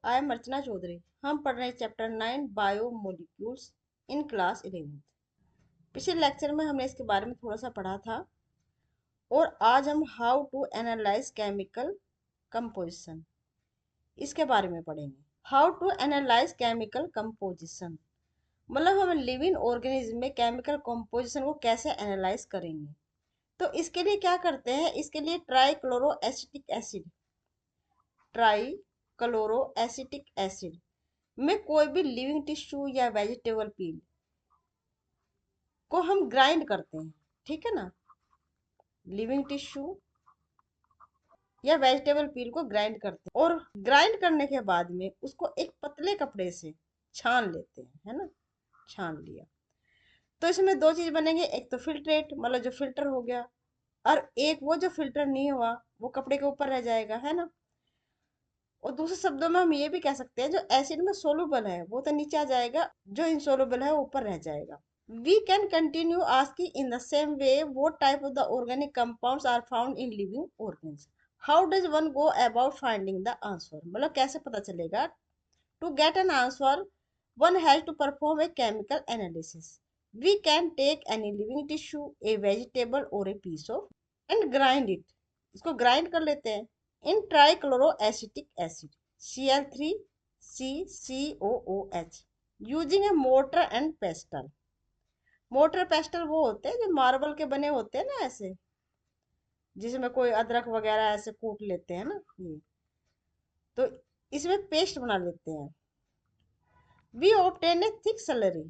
I am अर्चना चौधरी। हम पढ़ रहे हैं चैप्टर 9 बायोमोलिक्यूल्स इन क्लास 11। पिछले लेक्चर में हमने इसके बारे में थोड़ा सा पढ़ा था और आज हम how to analyse chemical composition इसके बारे में पढ़ेंगे। How to analyse chemical composition मतलब हम लिविंग ऑर्गेनिज्म में केमिकल कंपोजिशन को कैसे एनालाइज करेंगे। तो इसके लिए क्या करते हैं, इसके लिए ट्राई एसिड में कोई भी लिविंग टिश्यू या वेजिटेबल पील को हम ग्राइंड करते हैं, ठीक है ना। लिविंग टिश्यू या वेजिटेबल पील को ग्राइंड करते हैं और ग्राइंड करने के बाद में उसको एक पतले कपड़े से छान लेते हैं, है ना। छान लिया तो इसमें दो चीज बनेंगे, एक तो फिल्ट्रेट मतलब जो फिल्टर हो गया, और एक वो जो फिल्टर नहीं हुआ वो कपड़े के ऊपर रह जाएगा, है ना। और दूसरे शब्दों में हम ये भी कह सकते हैं जो एसिड में सोलुबल है वो तो नीचे आ जाएगा, जो इनसोलुबल है वो ऊपर रह जाएगा। We can continue asking in the same way what type of the organic compounds are found in living organisms. How does one go about finding the answer? मतलब कैसे पता चलेगा? To get an answer, one has to perform a chemical analysis. We can take any living tissue, a vegetable or a piece of and grind it. इसको grind कर लेते हैं in trichloroacetic acid Cl3CCOOH using a mortar and pestle. Motor pastel वो होते हैं जो marble के बने होते हैं ना, ऐसे जिसमें कोई अदरक वगैरह ऐसे कूट लेते हैं ना, ये तो इसमें पेस्ट बना लेते हैं। We obtain a thick slurry,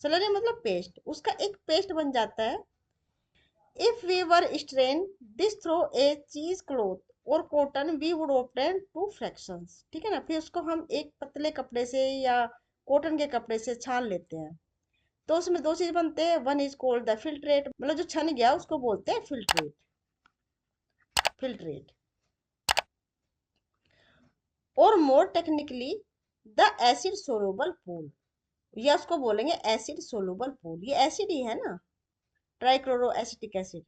slurry मतलब पेस्ट, उसका एक पेस्ट बन जाता है। If we were strain this through a cheese cloth और cotton we would obtain two fractions, ठीक है ना। फिर उसको हम एक पतले कपड़े से या कॉटन के कपड़े से छान लेते हैं तो उसमें दो चीज बनते हैं। One is called the filtrate मतलब जो छन गया उसको बोलते हैं फिल्ट्रेट और more technically the acid soluble pool, या उसको बोलेंगे एसिड सोलुबल पूल, ये एसिड ही है ना, trichloro acetic acid.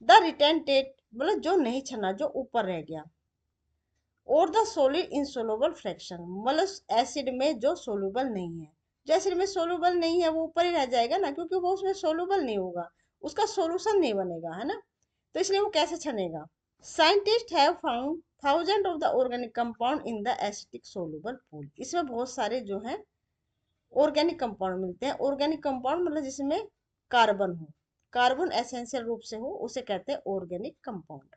The retentate मतलब जो नहीं छना, जो ऊपर रह गया, और द सोलिड इंसोलुबल फ्रैक्शन मतलब एसिड में जो सोलुबल नहीं है, जो एसिड में सोलुबल नहीं है वो ऊपर ही रह जाएगा ना, क्योंकि वो उसमें सोलुबल नहीं होगा, उसका सोल्यूशन नहीं बनेगा, है ना। तो इसलिए वो कैसे छनेगा। Scientists have found thousands of the organic compound in the acidic soluble pool. इसमें बहुत सारे जो हैं ऑर्गेनिक कंपाउंड मिलते हैं। ऑर्गेनिक कंपाउंड मतलब जिसमें कार्बन हो, कार्बन एसेंशियल रूप से हो, उसे कहते हैं ऑर्गेनिक कंपाउंड।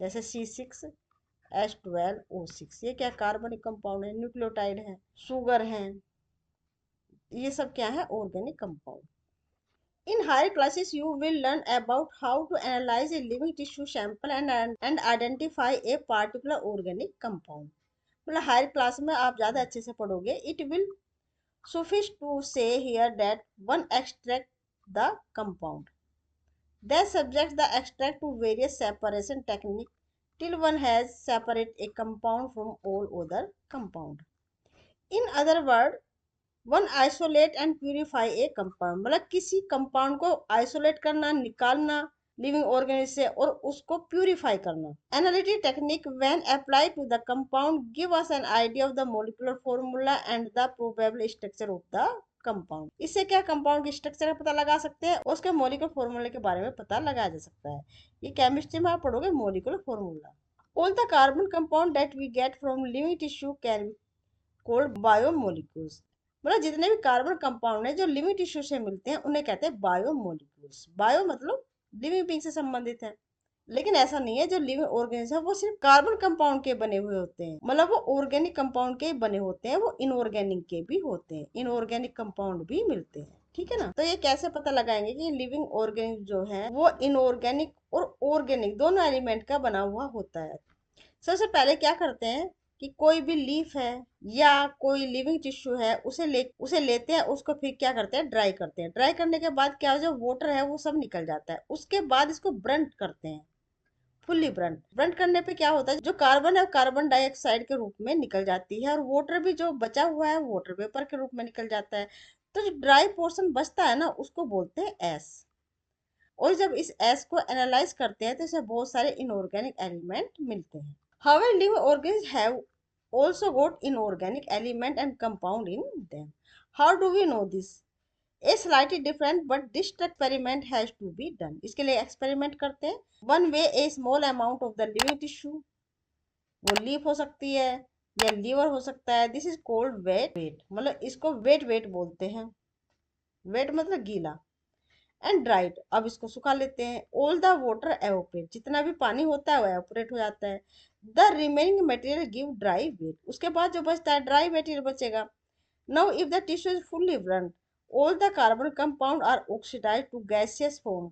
जैसे C6H12O6, ये क्या कार्बनिक कंपाउंड है, न्यूक्लियोटाइड है, शुगर है, ये सब क्या है, organic compound. In higher classes, you will learn about how to analyze a living tissue sample and identify a particular organic compound. मतलब हायर क्लास में आप ज़्यादा अच्छे से पढ़ोगे। It will suffice to say here that one extract the compound. That subjects the extract to various separation technique till one has separate a compound from all other compound. In other words, one isolate and purify A compound मतलब किसी compound को isolate करना, निकालना living organism से और उसको purify करना। Analytic technique when applied to the compound give us an idea of the molecular formula and the probable structure of the compound. इससे क्या कंपाउंड के स्ट्रक्चर का पता लगा सकते हैं, उसके मॉलिक्यूलर फॉर्मूले के बारे में पता लगाया जा सकता है। ये केमिस्ट्री में आप पढ़ोगे molecular formula. All the carbon compound that we get from living tissue can be called biomolecules मतलब जितने भी कार्बन कंपाउंड है जो लिविंग टिश्यू से मिलते हैं उन्हें कहते हैं बायोमोलिक्यूल्स। बायो मतलब लिविंग बीइंग से संबंधित है, लेकिन ऐसा नहीं है जो लिविंग ऑर्गेनिज्म है वो सिर्फ कार्बन कंपाउंड के बने हुए होते हैं, मतलब वो ऑर्गेनिक कंपाउंड के बने होते हैं, वो इनऑर्गेनिक के भी होते हैं, इनऑर्गेनिक कंपाउंड भी मिलते हैं, ठीक है ना। तो ये कैसे पता लगाएंगे कि लिविंग ऑर्गेनिज्म जो है वो इनऑर्गेनिक और ऑर्गेनिक दोनों एलिमेंट का बना हुआ होता है। सबसे पहले क्या करते हैं कि कोई भी लीफ है या कोई लिविंग टिश्यू है उसे लेते हैं, उसको फिर क्या करते हैं, ड्राई करते हैं। ड्राई करने के बाद क्या जो वाटर है वो सब निकल जाता है। उसके बाद इसको ब्रंट करते हैं, फुल्ली ब्रंट। ब्रंट करने पे क्या होता है, जो कार्बन है कार्बन डाइऑक्साइड के रूप में निकल जाती है और वाटर भी जो बचा हुआ है वाटर वेपर के रूप में निकल जाता है। तो जो ड्राई पोर्शन बचता है ना उसको बोलते हैं एस। और जब इस एस को एनालाइज करते हैं तो इसमें बहुत सारे इनऑर्गेनिक एलिमेंट मिलते हैं। However, living organisms have also got inorganic element and compound in them. How do we know this? A slightly different but distinct experiment has to be done. इसके लिए एक्सपेरिमेंट करते हैं. One way a small amount of the living tissue, वो leaf हो सकती है या liver हो सकता है, this is called wet weight, मतलब इसको वेट वेट बोलते हैं. वेट मतलब गीला. एंड ड्राइड, अब इसको सुखा लेते हैं. ऑल द वाटर एवोपरेट, जितना भी पानी होता है वो एवोपरेट हो जाता है. The remaining material give dry weight, उसके बाद जो बचता है ड्राई मटेरियल बचेगा. Now if the tissue is fully burned, all the carbon compound are oxidized to gaseous form,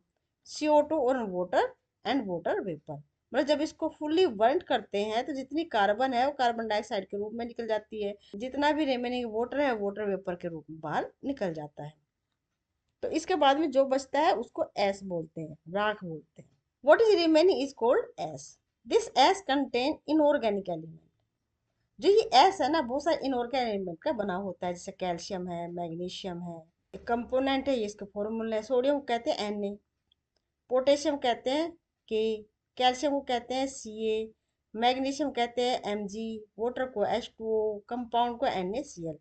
CO2 और water and water vapor. मतलब जब इसको फुल्ली बर्न करते हैं तो जितनी कार्बन है वो कार्बन डाइऑक्साइड के रूप में निकल जाती है, जितना भी रिमेनिंग वाटर है वाटर वेपर के रूप में बाहर निकल जाता है. तो इसके बाद में जो बचता है उसको एस बोलते हैं, राख बोलते हैं. What is remaining is called S. This S contain inorganic element. जो ये एस है ना बहुत सारे इनऑर्गेनिक एलिमेंट का बना होता है, जैसे कैल्शियम है, मैग्नीशियम है. एक कंपोनेंट है, ये इसके फॉर्मूला है. सोडियम को कहते हैं Na, पोटेशियम कहते हैं K, कैल्शियम को कहते हैं Ca, मैग्नीशियम कहते हैं Mg, वाटर को H2O, कंपाउंड को NaCl.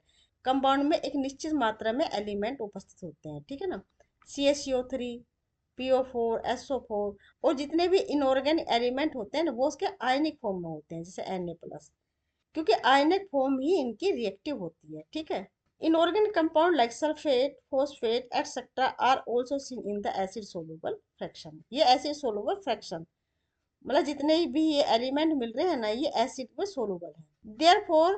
कंपाउंड में एक निश्चित मात्रा में एलिमेंट उपस्थित होते हैं, ठीक है ना. CaCO3, PO4, SO4 और जितने भी इनऑर्गेनिक एलिमेंट होते हैं ना वो उसके आयनिक फॉर्म में होते हैं, जैसे Na+, क्योंकि आयनिक फॉर्म ही इनकी रिएक्टिव होती है, ठीक है. Inorganic compound like sulfate, phosphate, etc. are also seen in the acid soluble fraction. ये acid soluble fraction मतलब जितने भी ये एलिमेंट मिल रहे हैं ना ये एसिड में सोलूबल है. Therefore,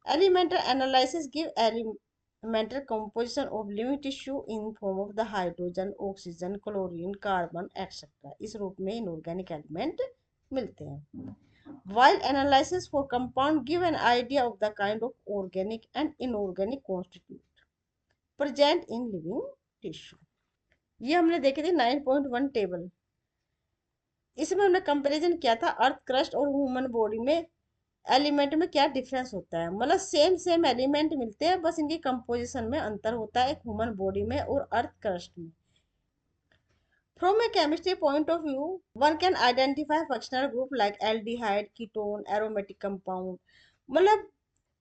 elemental analysis give elemental composition of living tissue in form of the hydrogen, oxygen, chlorine, carbon, etc. इस रूप में inorganic element मिलते हैं. While analysis for compound give an idea of the kind of organic and inorganic constituent present in living tissue. ये हमने देखे थे 9.1 table. इसमें हमने कंपैरिजन किया था अर्थ क्रस्ट और ह्यूमन बॉडी में एलिमेंट में क्या डिफरेंस होता है. मतलब सेम सेम एलिमेंट मिलते हैं, बस इनकी कंपोजिशन में अंतर होता है, एक ह्यूमन बॉडी में और अर्थ क्रस्ट में. From a chemistry point of view, one can identify functional group like aldehyde, ketone, aromatic compound. मतलब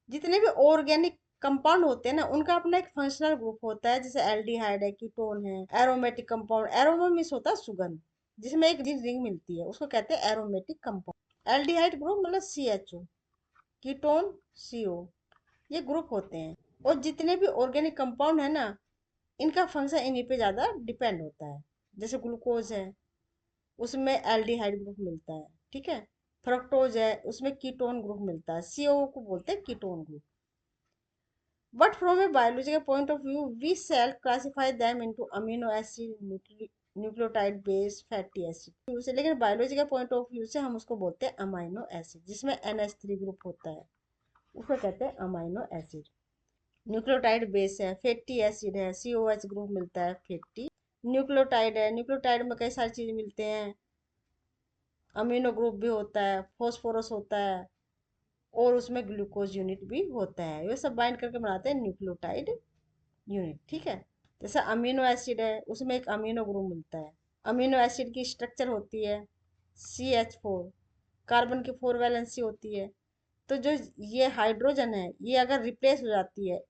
जितने भी ऑर्गेनिक कंपाउंड होते हैं ना उनका अपना एक फंक्शनल ग्रुप होता है, जैसे एल्डिहाइड है, कीटोन है, एरोमेटिक कंपाउंड. एरोमा मीन्स होता है सुगंध, जिसमें एक रिंग मिलती है उसको कहते हैं एरोमेटिक कंपाउंड. एल्डिहाइड ग्रुप मतलब CHO, कीटोन CO, ये ग्रुप होते हैं. और जितने भी ऑर्गेनिक कंपाउंड है ना इनका फंक्शन इन्हीं पे ज्यादा डिपेंड होता है. जैसे ग्लूकोज है उसमें एल्डिहाइड ग्रुप मिलता है, ठीक है. फ्रक्टोज है उसमें कीटोन ग्रुप मिलता है, CO को बोलते हैं ketone group. But from a biological point of view, we shall classify them into amino acid, nucleotide base, fatty acid. लेकिन बायोलॉजिकल पॉइंट ऑफ व्यू से हम उसको बोलते हैं अमाइनो एसिड, जिसमें NH3 ग्रुप होता है उसको कहते हैं अमाइनो एसिड. न्यूक्लियोटाइड बेस है, फैटी एसिड है, COH ग्रुप मिलता है फैटी. न्यूक्लियोटाइड है, न्यूक्लियोटाइड में कई सारी चीज मिलते हैं, अमीनो ग्रुप भी होता है, फॉस्फोरस होता है और उसमें ग्लूकोज यूनिट भी होता है. ये सब बाइंड करके बनाते हैं न्यूक्लियोटाइड यूनिट, ठीक है. जैसे अमीनो एसिड है उसमें एक अमीनो ग्रुप मिलता है. अमीनो एसिड की स्ट्रक्चर होती है CH4, कार्बन की 4 वैलेंसी होती है. तो जो ये हाइड्रोजन है ये अगर रिप्लेस हो जाती है,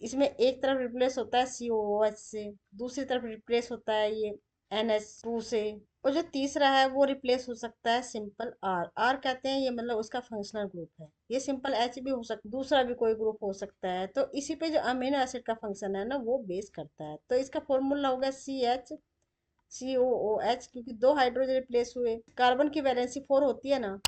इसमें एक तरफ रिप्लेस होता है COOH से, दूसरी तरफ रिप्लेस होता है ये NH2 से, और जो तीसरा है वो रिप्लेस हो सकता है सिंपल R. R कहते हैं ये मतलब उसका फंक्शनल ग्रुप है. ये सिंपल H भी हो सकता है, दूसरा भी कोई ग्रुप हो सकता है. तो इसी पे जो अमीनो एसिड का फंक्शन है ना वो बेस करता है. तो इसका फॉर्मूला हो गया CH, COOH, क्योंकि दो हाइड्रोजन रिप्लेस हुए, कार्बन की वैलेंसी 4 होती है ना,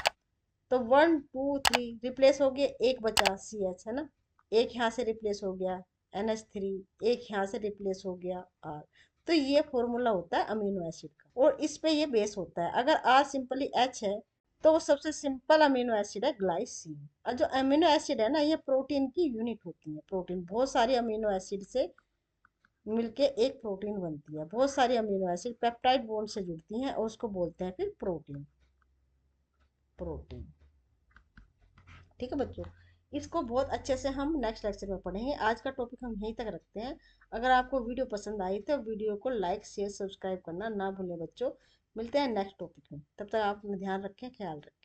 तो 1 2 3 रिप्लेस हो गए, एक बचा CH है ना, एक यहाँ से रिप्लेस हो गया NH3, एक यहाँ से रिप्लेस हो गया R. तो ये फॉर्मूला होता है अमीनो एसिड का और इस पे ये बेस होता है. अगर R सिंपली H है तो वो सबसे सिंपल अमीनो एसिड है ग्लाइसिन. और जो अमीनो एसिड है ना ये प्रोटीन की यूनिट होती है. प्रोटीन बहुत सारी अमीनो एसिड से मिलके एक प्रोटीन बनती है. बहुत सारी अमीनो एसिड पेप्टाइड बॉन्ड से जुड़ती हैं और उसको बोलते हैं फिर प्रोटीन. प्रोटीन, ठीक है बच्चों. इसको बहुत अच्छे से हम नेक्स्ट लेक्चर में पढ़ेंगे. आज का टॉपिक हम यहीं तक रखते हैं. अगर आपको वीडियो पसंद आई तो वीडियो को लाइक शेयर सब्सक्राइब करना ना भूलें बच्चों. मिलते हैं नेक्स्ट टॉपिक में, तब तक आप अपना ध्यान रखें, ख्याल रखें.